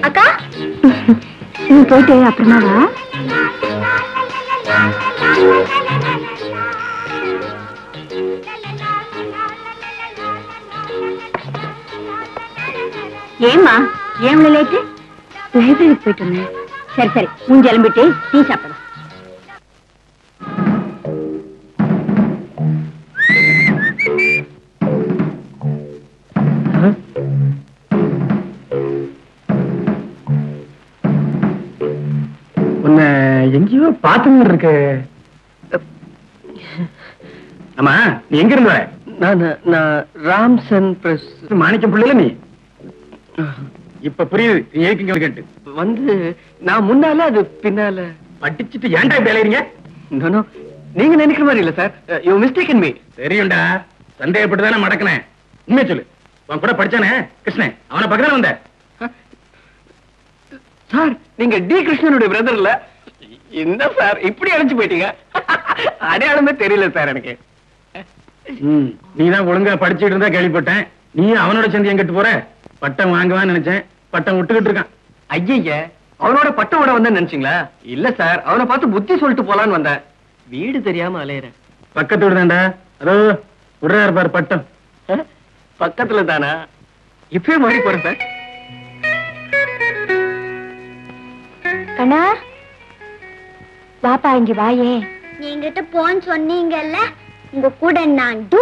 அக்கா நீ போயிட்டு அப்புறமா வா. ஏமா ஏன் லேட்டு? லைப்ரரிக்கு போயிட்டு வந்தேன். சரி சரி மூஞ்சி எலும்பிட்டு டீ சாப்பிடலாம். உன்னை எங்கேயோ பார்த்து இருக்கு. ஆமா நீ எங்க இருந்த? நான் ராம்சன் பிரஸ் மாணிக்கம் பிள்ளைல நீ. இப்ப புரியுது நீ ஏற்க கேட்டு வந்து நான் முன்னால அது பின்னால. படிச்சுட்டு ஏன்டா வேலைறீங்க? நீங்க நினைக்கிற மாதிரி இல்ல சார். You mistaken me. தெரியும்டா, சந்தேகப்பட்டுதானே மடக்கினேன். உண்மையை சொல்லு. உன் கூட படிச்சானே கிருஷ்ணன், அவனை பக்கத்துல வந்த. சார் நீங்க டி கிருஷ்ணனுடைய பிரதர் இல்ல? என்ன சார் இப்படி அழைச்சு போயிட்டீங்க? அடையாளமே தெரியல சார் எனக்கு. நீதான் ஒழுங்கா படிச்சுட்டு இருந்தா கேள்விப்பட்டேன். நீ அவனோட சேர்ந்து எங்கிட்டு போற? பட்டம் வாங்குவான்னு நினைச்சேன், பட்டம் விட்டுக்கிட்டு இருக்கான். ஐய அவனோட பட்டம் விட வந்தேன்னு நினைச்சீங்களா? இல்ல சார், அவனை பார்த்து புத்தி சொல்லிட்டு போலான்னு வந்தேன். வீடு தெரியாம அலையறேன். பக்கத்து வீடு தான்டா, அதோ விடுறாரு பாரு பட்டம். பக்கத்துல தானா? இப்பவே மாறி போறேன் சார். கண்ணா பாப்பா இங்க வாயே. நீங்கிட்ட போன்னு சொன்னீங்கல்ல, உங்க கூட நான் டூ.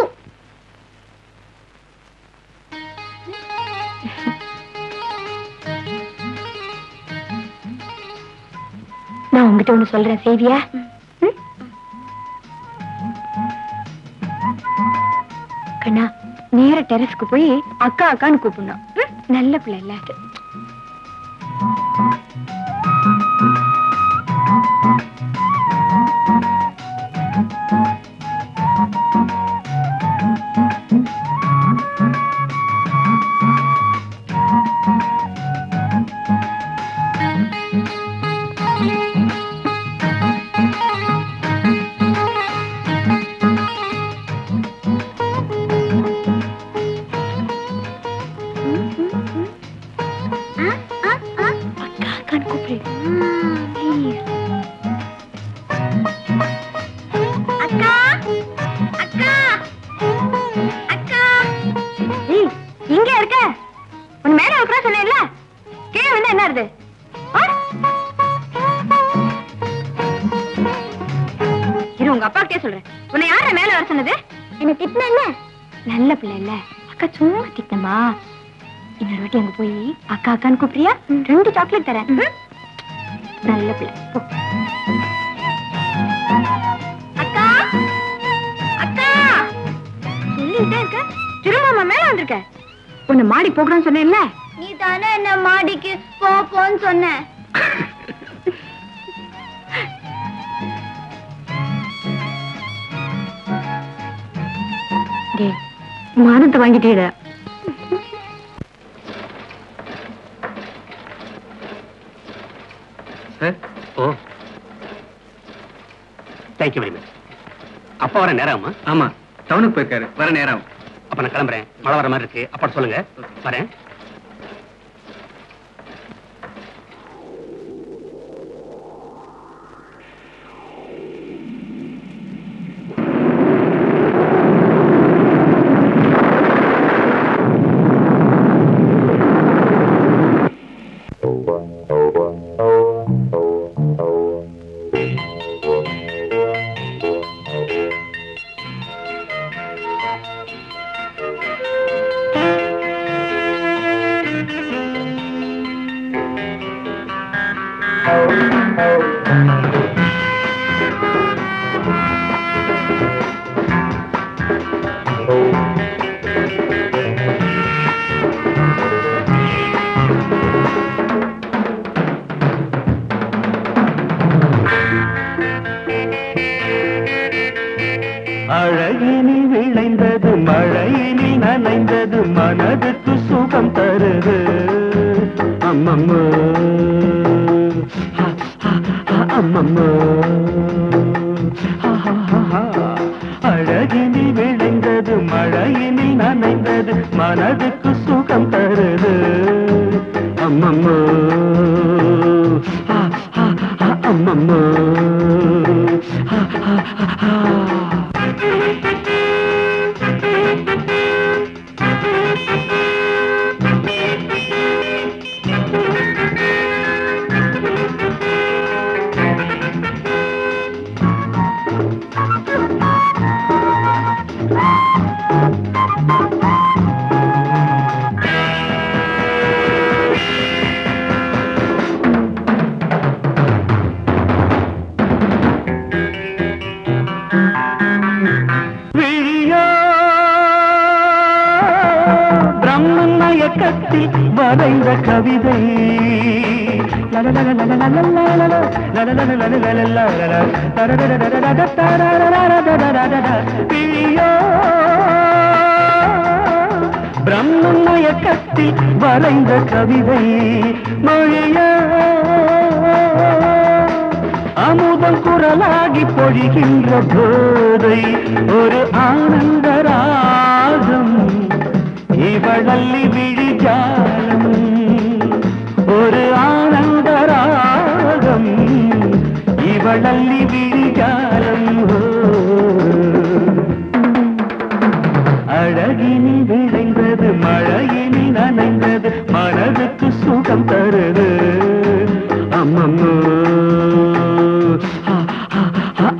நான் உங்ககிட்ட ஒண்ணு சொல்றேன், செய்வியா? கண்ணா நேர டெரஸ்க்கு போய் அக்கா அக்கான்னு கூப்பிடணும். நல்ல பிள்ளை இல்ல? உங்க அப்பா கிட்டே சொல்றேன். உன்னை யார மேல வர சொன்னது? என்ன திட்டினல்ல? நல்ல பிள்ளை இல்ல? அக்கா சும்மா திட்டமா. இன்னொரு வாட்டி அங்க போய் அக்கா அக்கான்னு கூப்பிடுறியா? 2 சாக்லேட் தரேன். நல்ல பிள்ளை. அக்கா அக்கா சொல்லிட்டே இருக்க, திரும்ப மேல வந்திருக்க. உன்னை மாடி போகணும்னு சொன்னேன்ல? நீ தானே என்ன மாடிக்கு போன்னு சொன்ன. மானத்தை வாங்கிட்டீட. Thank you very much. அப்பா வர நேரமா? ஆமா, டவுனுக்கு போயிருக்காரு, வர நேரம். அப்ப நான் கிளம்புறேன். மழை வர மாதிரி இருக்கு. அப்பா சொல்லுங்க, வரேன். அம்மம்மா அம்மம்மா அழகினில் விளைந்தது மழையினில் நனைந்தது மனதுக்கு சுகம் தருது அம்மம்மா அம்மம்மா வரைந்த கவிதை பிரம்மயக்கத்தில் வரைந்த கவிதை மொழிய அமுதம் குரலாகி பொழிகின்ற போதை ஒரு ஆனந்த ராகம் இவளல்லி விழிஜாலம் ஒரு ஆனந்த ராகம் இவளல்லி விழிஜாலம் அழகினில் விளைந்தது மழையினில் நனைந்தது மனதுக்கு சுகம் தருது அம்மம்மா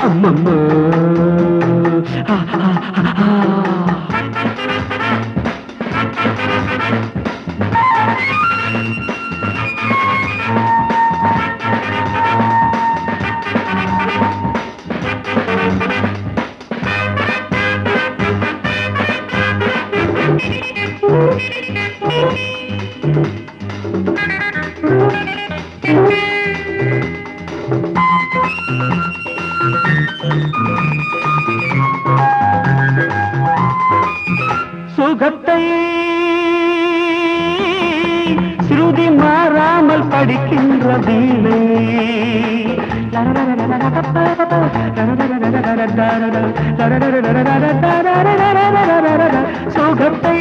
அம்மம்மா சுகத்தை ஸ்ருதி மாறாமல் படிக்கின்ற வீணை சுகத்தை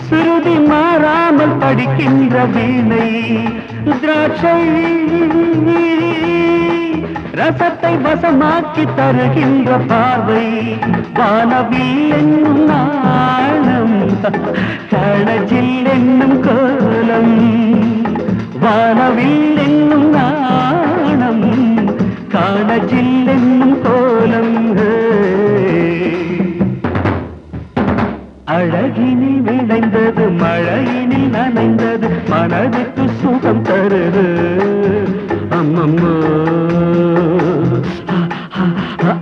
ஸ்ருதி மாறாமல் படிக்கின்ற வீணை திராட்சை ரசத்தை வசமாக்கி தருகின்ற பார்வை வானவில் என்னும் நாணம் கடஜில் என்னும் கோலம் வானவில் என்னும் நாணம் காணஜில் என்னும் கோலம் அழகினில் விளைந்தது மழையினில் நனைந்தது மனதுக்கு சுகம் தருது அம்மம்மா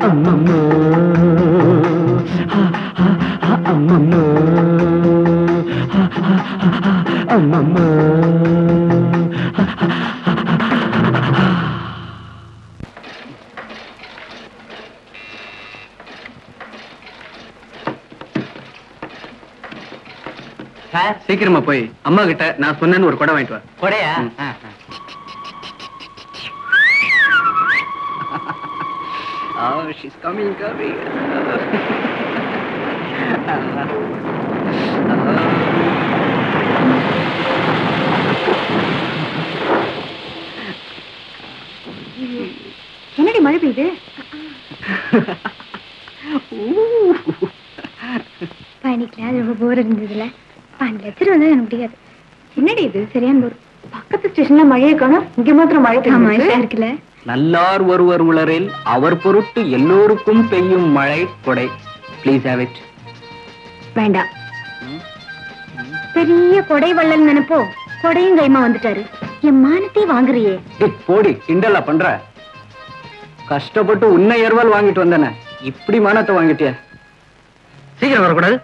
அம்மம்மா அம்மம்மா அம்மம்மா சீக்கிரமா போய் அம்மா கிட்ட நான் சொன்னேன்னு ஒரு குடம் வாங்கிட்டு வா. கொடையா? Oh, she's coming. என்னடி மழை பெய்யுது? பயணிக்கல அது ரொம்ப போர் இருந்ததுல 5 லட்சம் வந்தா எனக்கு முடியாது. என்னடி இது சரியான போர். பக்கத்து ஸ்டேஷன்ல மழையை காணும், இங்க மாத்திரம் மழை பெய்யுமா இருக்குல்ல? நல்லார் ஒருவர் உளரில் அவர் பொருட்டு எல்லோருக்கும் பெய்யும் மழை கொடை. Please have it. வேண்டாம். பெரிய கொடை வள்ளல் நினைப்போ கொடையும் கைமா வந்துட்டாரு. என் மானத்தை வாங்குறியே. போடி, கிண்டலா பண்ற? கஷ்டப்பட்டு உன்னை ஏர்வால் வாங்கிட்டு வந்தன, இப்படி மானத்தை வாங்கிட்டிய? சீக்கிரம் வரக்கூடாது.